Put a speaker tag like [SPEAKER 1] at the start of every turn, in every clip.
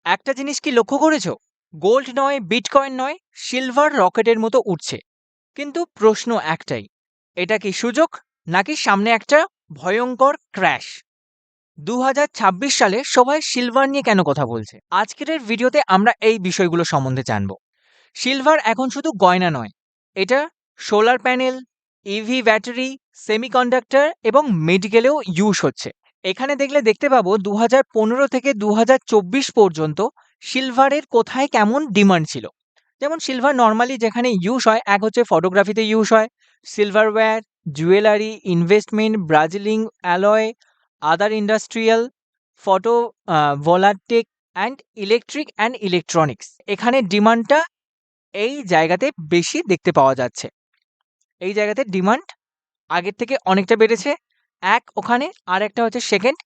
[SPEAKER 1] একটা জিনিস কি লক্ষ্য করেছো? গোল্ড নয়, বিটকয়েন নয়, সিলভার রকেটের মতো উঠছে। কিন্তু প্রশ্ন একটাই, এটা কি সুযোগ নাকি সামনে একটা ভয়ঙ্কর ক্র্যাশ? 2026 সালে সবাই সিলভার নিয়ে কেন কথা বলছে? আজকের এই ভিডিওতে আমরা এই বিষয়গুলো সম্বন্ধে জানবো। সিলভার এখন শুধু গয়না নয়, এটা solar panel, EV battery, semiconductor এবং মেডিকেলেও ইউজ হচ্ছে। এখানে দেখতে পাবো 2015 থেকে 2024 পর্যন্ত সিলভারের কোথায় কেমন ডিমান্ড ছিল। যেমন সিলভার নর্মালি যেখানে ইউজ হয়, এক হচ্ছে ফটোগ্রাফিতে ইউজ হয়, silverware, jewellery, investment, brazing alloy, other industrial, photovoltaic and electric and electronics. এখানে ডিমান্ডটা এই জায়গাতে বেশি দেখতে পাওয়া যাচ্ছে। এই জায়গাতে ডিমান্ড আগের থেকে অনেকটা বেড়েছে। এক ওখানে, আর একটা হচ্ছে সেকেন্ড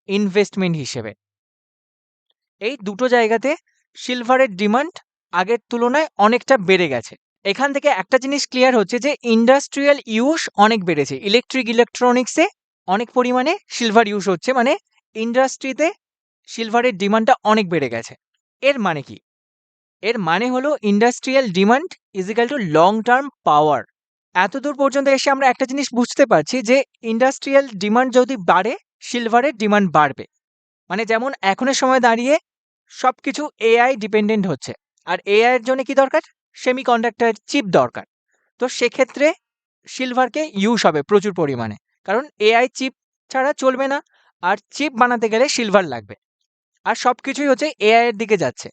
[SPEAKER 1] ইনভেস্টমেন্ট হিসেবে। এই দুটো জায়গাতে সিলভারের ডিমান্ড আগের তুলনায় অনেকটা বেড়ে গেছে। এখান থেকে একটা জিনিস ক্লিয়ার হচ্ছে যে ইন্ডাস্ট্রিয়াল ইউজ অনেক বেড়েছে। ইলেকট্রনিক্সে অনেক পরিমাণে সিলভার ইউজ হচ্ছে, মানে ইন্ডাস্ট্রিতে সিলভারের ডিমান্ডটা অনেক বেড়ে গেছে। এর মানে কি? এর মানে হলো industrial demand is equal to long term power. এতদূর পর্যন্ত এসে আমরা একটা জিনিস বুঝতে পারছি যে ইন্ডাস্ট্রিয়াল ডিমান্ড যদি বাড়ে, সিলভারের ডিমান্ড বাড়বে। মানে যেমন এখনের সময় দাঁড়িয়ে সবকিছু এআই ডিপেন্ডেন্ট হচ্ছে, আর এআই এর জন্য কি দরকার? সেমিকন্ডাক্টর চিপ দরকার। তো সেক্ষেত্রে সিলভারকে ইউজ হবে প্রচুর পরিমাণে, কারণ এআই চিপ ছাড়া চলবে না, আর চিপ বানাতে গেলে সিলভার লাগবে। আর সবকিছুই হচ্ছে এআই এর দিকে যাচ্ছে,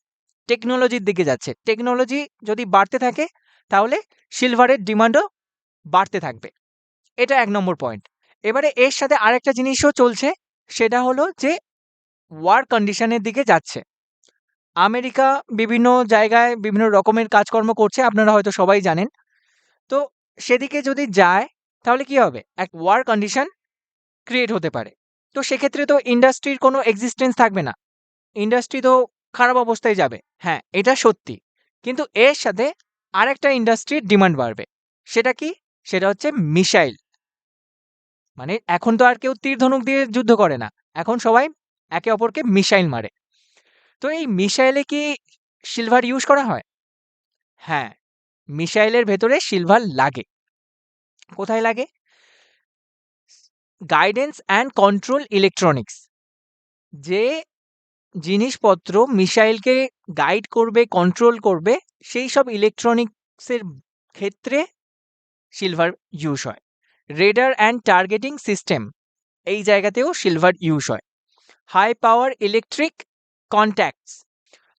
[SPEAKER 1] টেকনোলজির দিকে যাচ্ছে। টেকনোলজি যদি বাড়তে থাকে তাহলে সিলভারের ডিমান্ডও বাড়তে থাকবে। এটা ১ নম্বর পয়েন্ট। এবারে এর সাথে আরেকটা জিনিসও চলছে, সেটা হলো যে ওয়ার কন্ডিশনের দিকে যাচ্ছে। আমেরিকা বিভিন্ন জায়গায় বিভিন্ন রকমের কাজকর্ম করছে, আপনারা হয়তো সবাই জানেন। তো সেদিকে যদি যায় তাহলে কি হবে? এক ওয়ার কন্ডিশন ক্রিয়েট হতে পারে। তো সেক্ষেত্রে তো ইন্ডাস্ট্রির কোনো এক্সিস্টেন্স থাকবে না। ইন্ডাস্ট্রি তো খারাপ অবস্থায় যাবে। হ্যাঁ, এটা সত্যি। কিন্তু এর সাথে আরেকটা ইন্ডাস্ট্রির ডিমান্ড বাড়বে। সেটা কি? সেটা হচ্ছে মিসাইল। মানে এখন তো আর কেউ তীর ধনুক দিয়ে যুদ্ধ করে না। এখন সবাই একে অপরকে মিসাইল মারে। তো এই মিসাইলে কি সিলভার ইউজ করা হয়? হ্যাঁ, মিসাইলের ভেতরে সিলভার লাগে। কোথায় লাগে? Guidance and control electronics. যে জিনিসপত্র মিসাইলকে গাইড করবে, কন্ট্রোল করবে, সেই সব ইলেকট্রনিক্সের ক্ষেত্রে সিলভার ইউজ হয়। রেডার অ্যান্ড টার্গেটিং সিস্টেম, এই জায়গাতেও সিলভার ইউজ হয়। High power electric contacts.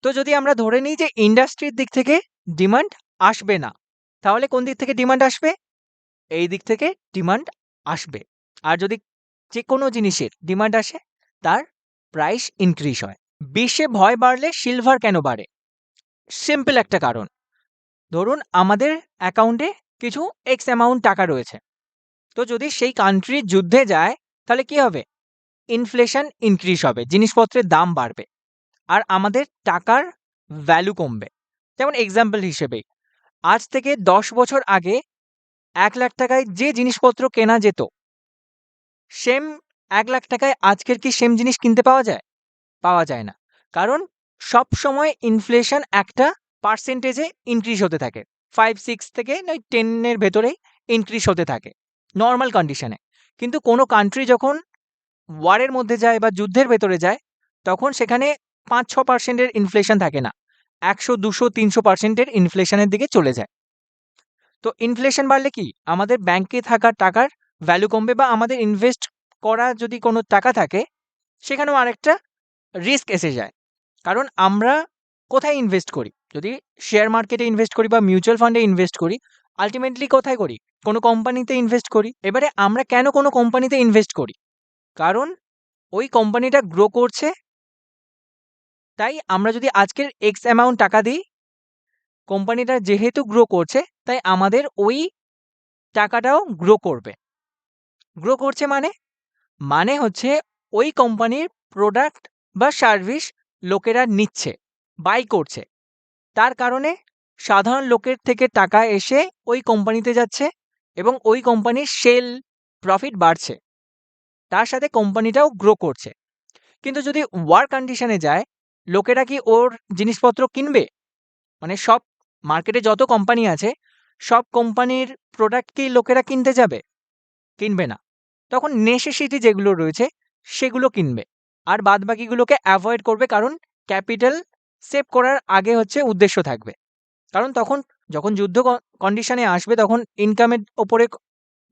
[SPEAKER 1] তো যদি আমরা ধরে নিই যে ইন্ডাস্ট্রির দিক থেকে ডিমান্ড আসবে না, তাহলে কোন দিক থেকে ডিমান্ড আসবে? এই দিক থেকে ডিমান্ড আসবে। আর যদি যে কোনো জিনিসের ডিমান্ড আসে, তার প্রাইস ইনক্রিজ হয়। বিশ্বে ভয় বাড়লে সিলভার কেন বাড়ে? সিম্পল একটা কারণ। ধরুন আমাদের অ্যাকাউন্টে কিছু এক্স অ্যামাউন্ট টাকা রয়েছে। তো যদি সেই কান্ট্রি যুদ্ধে যায় তাহলে কি হবে? ইনফ্লেশন ইনক্রিজ হবে, জিনিসপত্রের দাম বাড়বে, আর আমাদের টাকার ভ্যালু কমবে। যেমন এক্সাম্পল হিসেবে, আজ থেকে 10 বছর আগে 1 লাখ টাকায় যে জিনিসপত্র কেনা যেত, সেম 1 লাখ টাকায় আজকের কি সেম জিনিস কিনতে পাওয়া যায়? পাওয়া যায় না। কারণ সবসময় ইনফ্লেশন একটা পার্সেন্টেজে ইনক্রিজ হতে থাকে। 5-6 থেকে 10 এর ভেতরেই ইনক্রিজ হতে থাকে নরমাল কন্ডিশনে। কিন্তু কোনো কান্ট্রি যখন ওয়ারের মধ্যে যায় বা যুদ্ধের ভেতরে যায়, তখন সেখানে 5-6% এর ইনফ্লেশন থাকে না। 100, 200, 300% এর ইনফ্লেশনের দিকে চলে যায়। তো ইনফ্লেশন বাড়লে কি? আমাদের ব্যাংকে থাকা টাকার ভ্যালু কমবে, বা আমাদের ইনভেস্ট করা যদি কোনো টাকা থাকে, সেখানেও আরেকটা রিস্ক এসে যায়। কারণ আমরা কোথায় ইনভেস্ট করি? যদি শেয়ার মার্কেটে ইনভেস্ট করি বা মিউচুয়াল ফান্ডে ইনভেস্ট করি, আল্টিমেটলি কোথায় করি? কোনো কোম্পানিতে ইনভেস্ট করি। এবারে আমরা কেন কোনো কোম্পানিতে ইনভেস্ট করি? কারণ ওই কোম্পানিটা গ্রো করছে, তাই আমরা যদি আজকের এক্স অ্যামাউন্ট টাকা দিই, কোম্পানিটা যেহেতু গ্রো করছে, তাই আমাদের ওই টাকাটাও গ্রো করবে। গ্রো করছে মানে? মানে হচ্ছে ওই কোম্পানির প্রোডাক্ট বা সার্ভিস লোকেরা নিচ্ছে, বাই করছে। তার কারণে সাধারণ লোকের থেকে টাকা এসে ওই কোম্পানিতে যাচ্ছে, এবং ওই কোম্পানির সেল প্রফিট বাড়ছে। তার সাথে কোম্পানিটাও গ্রো করছে। কিন্তু যদি ওয়ার কন্ডিশনে যায়, লোকেরা কি ওর জিনিসপত্র কিনবে? মানে সব মার্কেটে যত কোম্পানি আছে, সব কোম্পানির প্রোডাক্ট কি লোকেরা কিনতে যাবে? কিনবে না। তখন নেসেসিটি যেগুলো রয়েছে সেগুলো কিনবে। আর বাদবাকিগুলোকে এভয়েড করবে, কারণ ক্যাপিটাল সেভ করার আগে হচ্ছে উদ্দেশ্য থাকবে। কারণ তখন যখন যুদ্ধ কন্ডিশনে আসবে তখন ইনকামের ওপরে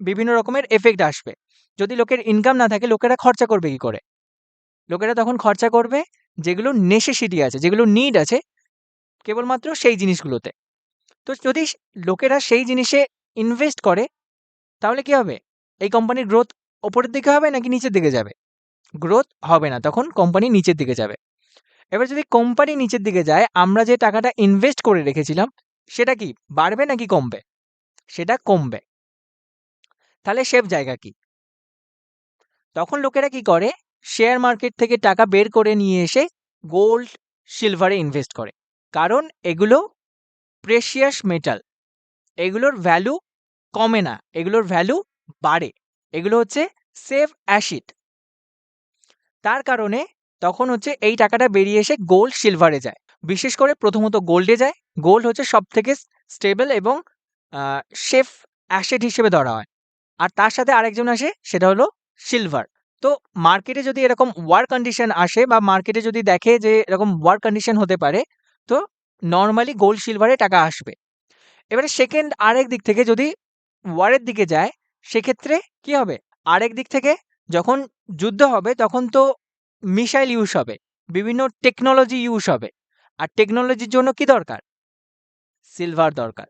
[SPEAKER 1] বিভিন্ন রকমের এফেক্ট আসবে। যদি লোকের ইনকাম না থাকে লোকেরা খরচা করবে কি করে? লোকেরা তখন খরচা করবে যেগুলো নেসেসিটি আছে, যেগুলো নিড আছে কেবলমাত্র সেই জিনিসগুলোতে। তো যদি লোকেরা সেই জিনিসে ইনভেস্ট করে তাহলে কি হবে? এই কোম্পানির গ্রোথ ওপরের দিকে হবে নাকি নিচের দিকে যাবে? গ্রোথ হবে না, তখন কোম্পানি নিচের দিকে যাবে। এবার যদি কোম্পানি নিচের দিকে যায়, আমরা যে টাকাটা ইনভেস্ট করে রেখেছিলাম সেটা কি বাড়বে নাকি কমবে? সেটা কমবে। তাহলে সেফ জায়গা কি? তখন লোকেরা কি করে? শেয়ার মার্কেট থেকে টাকা বের করে নিয়ে এসে গোল্ড, সিলভারে ইনভেস্ট করে। কারণ এগুলো প্রেশিয়াস মেটাল। এগুলোর ভ্যালু কমে না, এগুলোর ভ্যালু বাড়ে। এগুলো হচ্ছে সেফ অ্যাসিড। তার কারণে তখন হচ্ছে এই টাকাটা বেরিয়ে এসে গোল্ড, সিলভারে যায়। বিশেষ করে প্রথমত গোল্ডে যায়। গোল্ড হচ্ছে সবথেকে স্টেবল এবং সেফ অ্যাসেট হিসেবে ধরা হয়। আর তার সাথে আরেকজন আসে, সেটা হলো সিলভার। তো মার্কেটে যদি এরকম ওয়ার কন্ডিশন আসে বা মার্কেটে যদি দেখে যে এরকম ওয়ার কন্ডিশন হতে পারে, তো নরমালি গোল্ড, সিলভারে টাকা আসবে। এবারে সেকেন্ড আরেক দিক থেকে যদি ওয়ারের দিকে যায়, সেক্ষেত্রে কি হবে? আরেক দিক থেকে যখন যুদ্ধ হবে তখন তো মিসাইল ইউজ হবে, বিভিন্ন টেকনোলজি ইউজ হবে। আর টেকনোলজির জন্য কি দরকার? সিলভার দরকার।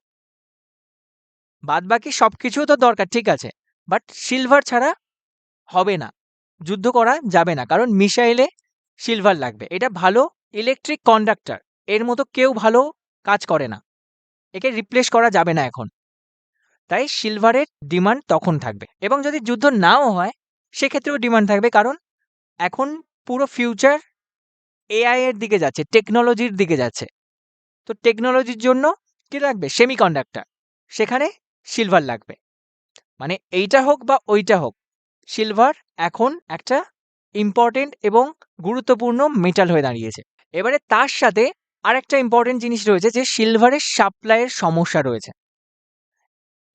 [SPEAKER 1] বাদবাকি সবকিছু তো দরকার, ঠিক আছে, বাট সিলভার ছাড়া হবে না, যুদ্ধ করা যাবে না, কারণ মিসাইলে সিলভার লাগবে। এটা ভালো ইলেকট্রিক কন্ডাক্টর, এর মতো কেউ ভালো কাজ করে না, একে রিপ্লেস করা যাবে না এখন। তাই সিলভারের ডিমান্ড তখন থাকবে, এবং যদি যুদ্ধ নাও হয় সেক্ষেত্রেও ডিমান্ড থাকবে, কারণ এখন পুরো ফিউচার এআই এর দিকে যাচ্ছে, টেকনোলজির দিকে যাচ্ছে। তো টেকনোলজির জন্য কি লাগবে? সেমিকন্ডাক্টর, সেখানে সিলভার লাগবে। মানে এইটা হোক বা ওইটা হোক, সিলভার এখন একটা ইম্পর্টেন্ট এবং গুরুত্বপূর্ণ মেটাল হয়ে দাঁড়িয়েছে। এবারে তার সাথে আরেকটা ইম্পর্টেন্ট জিনিস রয়েছে, যে সিলভারের সাপ্লাইয়ের সমস্যা রয়েছে।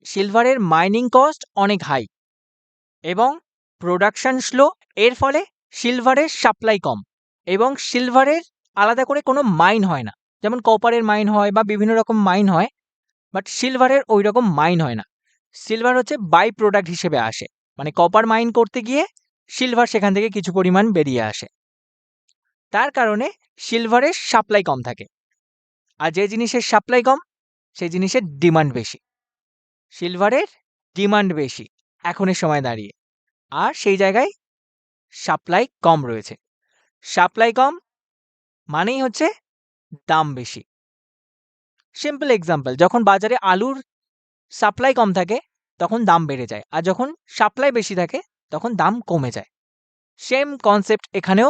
[SPEAKER 1] সিলভারের মাইনিং কস্ট অনেক হাই এবং প্রোডাকশন স্লো। এর ফলে সিলভারের সাপ্লাই কম, এবং সিলভারের আলাদা করে কোনো মাইন হয় না। যেমন কপারের মাইন হয় বা বিভিন্ন রকম মাইন হয়, বাট সিলভারের ওই রকম মাইন হয় না। সিলভার হচ্ছে বাই প্রোডাক্ট হিসেবে আসে, মানে কপার মাইন করতে গিয়ে সিলভার সেখান থেকে কিছু পরিমাণ বেরিয়ে আসে। তার কারণে সিলভারের সাপ্লাই কম থাকে। আর যে জিনিসের সাপ্লাই কম সেই জিনিসের ডিমান্ড বেশি। সিলভারের ডিমান্ড বেশি এখনের সময় দাঁড়িয়ে, আর সেই জায়গায় সাপ্লাই কম রয়েছে। সাপ্লাই কম মানেই হচ্ছে দাম বেশি। সিম্পল এক্সাম্পল, যখন বাজারে আলুর সাপ্লাই কম থাকে তখন দাম বেড়ে যায়, আর যখন সাপ্লাই বেশি থাকে তখন দাম কমে যায়। সেম কনসেপ্ট এখানেও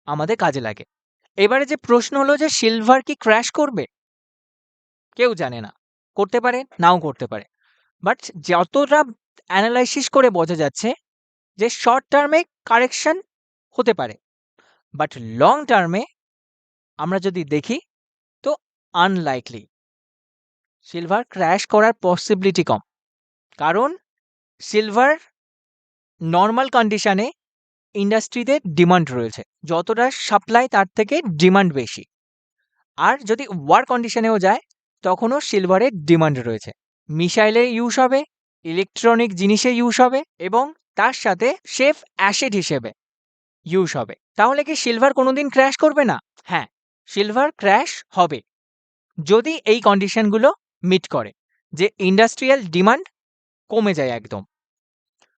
[SPEAKER 1] আমাদের কাজে লাগে। এবারে যে প্রশ্ন হলো যে সিলভার কি ক্র্যাশ করবে? কেউ জানে না, করতে পারে নাও করতে পারে। বাট যতটা অ্যানালাইসিস করে বোঝা যাচ্ছে যে শর্ট টার্মে কারেকশন হতে পারে, বাট লং টার্মে আমরা যদি দেখি তো আনলাইকলি। সিলভার ক্র্যাশ করার পসিবিলিটি কম, কারণ সিলভার নর্মাল কন্ডিশনে ইন্ডাস্ট্রিতে ডিমান্ড রয়েছে, যতটা সাপ্লাই তার থেকে ডিমান্ড বেশি। আর যদি ওয়ার কন্ডিশনেও যায় তখনও সিলভারের ডিমান্ড রয়েছে। মিসাইলে ইউজ হবে, ইলেকট্রনিক জিনিসে ইউজ হবে, এবং তার সাথে সেফ অ্যাসিড হিসেবে ইউজ হবে। তাহলে কি সিলভার কোনোদিন ক্র্যাশ করবে না? হ্যাঁ, সিলভার ক্র্যাশ হবে যদি এই কন্ডিশনগুলো মিট করে, যে ইন্ডাস্ট্রিয়াল ডিমান্ড কমে যায়, একদম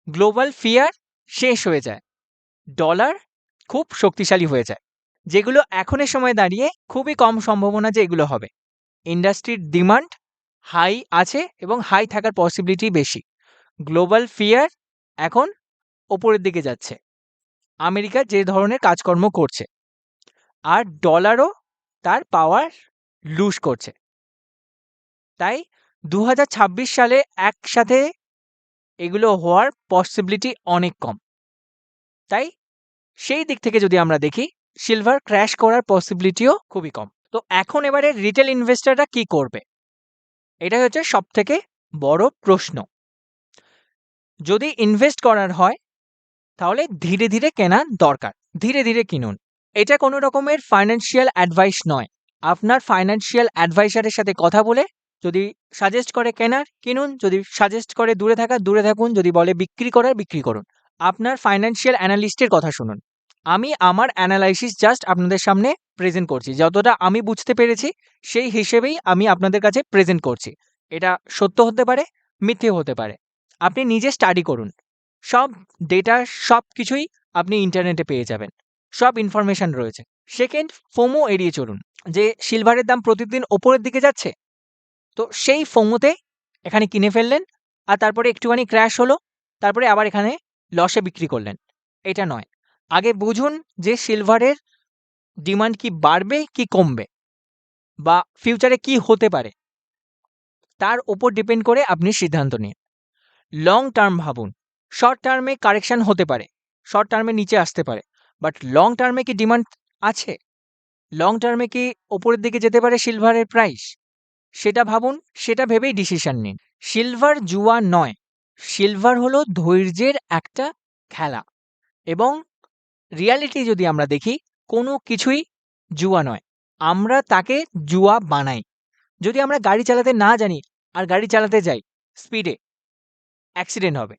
[SPEAKER 1] গ্লোবাল ফিয়ার শেষ হয়ে যায়, ডলার খুব শক্তিশালী হয়ে যায়, যেগুলো এখনের সময় দাঁড়িয়ে খুবই কম সম্ভাবনা যে এগুলো হবে। ইন্ডাস্ট্রির ডিমান্ড হাই আছে এবং হাই থাকার পসিবিলিটি বেশি। গ্লোবাল ফিয়ার এখন ওপরের দিকে যাচ্ছে, আমেরিকা যে ধরনের কাজকর্ম করছে, আর ডলারও তার পাওয়ার লুজ করছে। তাই 2026 সালে একসাথে এগুলো হওয়ার পসিবিলিটি অনেক কম। তাই সেই দিক থেকে যদি আমরা দেখি, সিলভার ক্র্যাশ করার পসিবিলিটিও খুবই কম। তো এখন এবারে রিটেল ইনভেস্টররা কি করবে? এটাই হচ্ছে সবথেকে বড় প্রশ্ন। যদি ইনভেস্ট করার হয় তাহলে ধীরে ধীরে কেনা দরকার। ধীরে ধীরে কিনুন। এটা কোনো রকমের ফাইন্যান্সিয়াল অ্যাডভাইস নয়। আপনার ফাইন্যান্সিয়াল অ্যাডভাইজারের সাথে কথা বলে যদি সাজেস্ট করে কেনার, কিনুন। যদি সাজেস্ট করে দূরে থাকার, দূরে থাকুন। যদি বলে বিক্রি করার, বিক্রি করুন। আপনার ফাইন্যান্সিয়াল অ্যানালিস্টের কথা শুনুন। আমি আমার অ্যানালাইসিস জাস্ট আপনাদের সামনে প্রেজেন্ট করছি। যতটা আমি বুঝতে পেরেছি সেই হিসেবেই আমি আপনাদের কাছে প্রেজেন্ট করছি। এটা সত্য হতে পারে, মিথ্যে হতে পারে। আপনি নিজে স্টাডি করুন। সব ডেটা সবকিছুই আপনি ইন্টারনেটে পেয়ে যাবেন। সব ইনফরমেশন রয়েছে। সেকেন্ড, ফোমো এড়িয়ে চলুন। যে সিলভারের দাম প্রতিদিন ওপরের দিকে যাচ্ছে, তো সেই ফোমোতে এখানে কিনে ফেললেন, আর তারপরে একটুখানি ক্র্যাশ হলো, তারপরে আবার এখানে লসে বিক্রি করলেন। এটা নয়। আগে বুঝুন যে সিলভারের ডিমান্ড কি বাড়বে কি কমবে, বা ফিউচারে কি হতে পারে, তার উপর ডিপেন্ড করে আপনি সিদ্ধান্ত নিন। লং টার্ম ভাবুন। শর্ট টার্মে কারেকশন হতে পারে, শর্ট টার্মে নিচে আসতে পারে, বাট লং টার্মে কি ডিমান্ড আছে? লং টার্মে কি ওপরের দিকে যেতে পারে সিলভারের প্রাইস? সেটা ভাবুন, সেটা ভেবেই ডিসিশন নিন। সিলভার জুয়া নয়। সিলভার হলো ধৈর্যের একটা খেলা, এবং রিয়ালিটি যদি আমরা দেখি, কোনো কিছুই জুয়া নয়। আমরা তাকে জুয়া বানাই। যদি আমরা গাড়ি চালাতে না জানি আর গাড়ি চালাতে যাই স্পিডে, অ্যাক্সিডেন্ট হবে।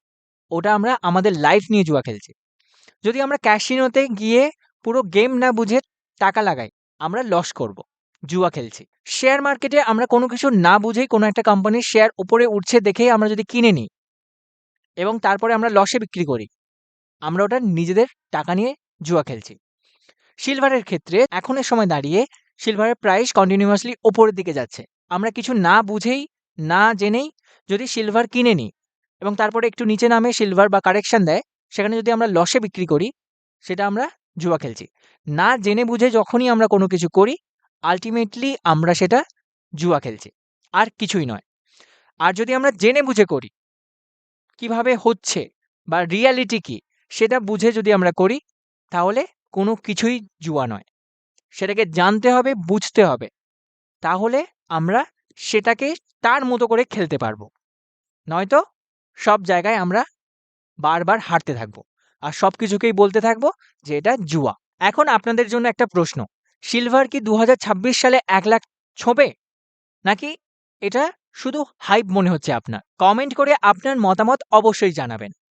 [SPEAKER 1] ওটা আমরা আমাদের লাইফ নিয়ে জুয়া খেলছি। যদি আমরা ক্যাসিনোতে গিয়ে পুরো গেম না বুঝে টাকা লাগাই, আমরা লস করব, জুয়া খেলছি। শেয়ার মার্কেটে আমরা কোনো কিছু না বুঝেই কোনো একটা কোম্পানির শেয়ার উপরে উঠছে দেখেই আমরা যদি কিনে নিই এবং তারপরে আমরা লসে বিক্রি করি, আমরা ওটা নিজেদের টাকা নিয়ে জুয়া খেলছি। সিলভারের ক্ষেত্রে এখনের সময় দাঁড়িয়ে সিলভারের প্রাইস কন্টিনিউয়াসলি ওপরের দিকে যাচ্ছে। আমরা কিছু না বুঝেই, না জেনেই যদি সিলভার কিনে নিই এবং তারপরে একটু নিচে নামে সিলভার বা কারেকশন দেয়, সেখানে যদি আমরা লসে বিক্রি করি, সেটা আমরা জুয়া খেলছি। না জেনে বুঝে যখনই আমরা কোনো কিছু করি, আল্টিমেটলি আমরা সেটা জুয়া খেলছি, আর কিছুই নয়। আর যদি আমরা জেনে বুঝে করি, কিভাবে হচ্ছে বা রিয়ালিটি কি সেটা বুঝে যদি আমরা করি, তাহলে কোনো কিছুই জুয়া নয়। সেটাকে জানতে হবে, বুঝতে হবে। তাহলে আমরা সেটাকে তার মতো করে খেলতে পারবো। নয়তো সব জায়গায় আমরা বারবার হারতে থাকবো আর সবকিছুকেই বলতে থাকবো যে এটা জুয়া। এখন আপনাদের জন্য একটা প্রশ্ন, সিলভার কি 2026 সালে 1 লাখ ছোঁবে, নাকি এটা শুধু হাইপ মনে হচ্ছে আপনার? কমেন্ট করে আপনার মতামত অবশ্যই জানাবেন।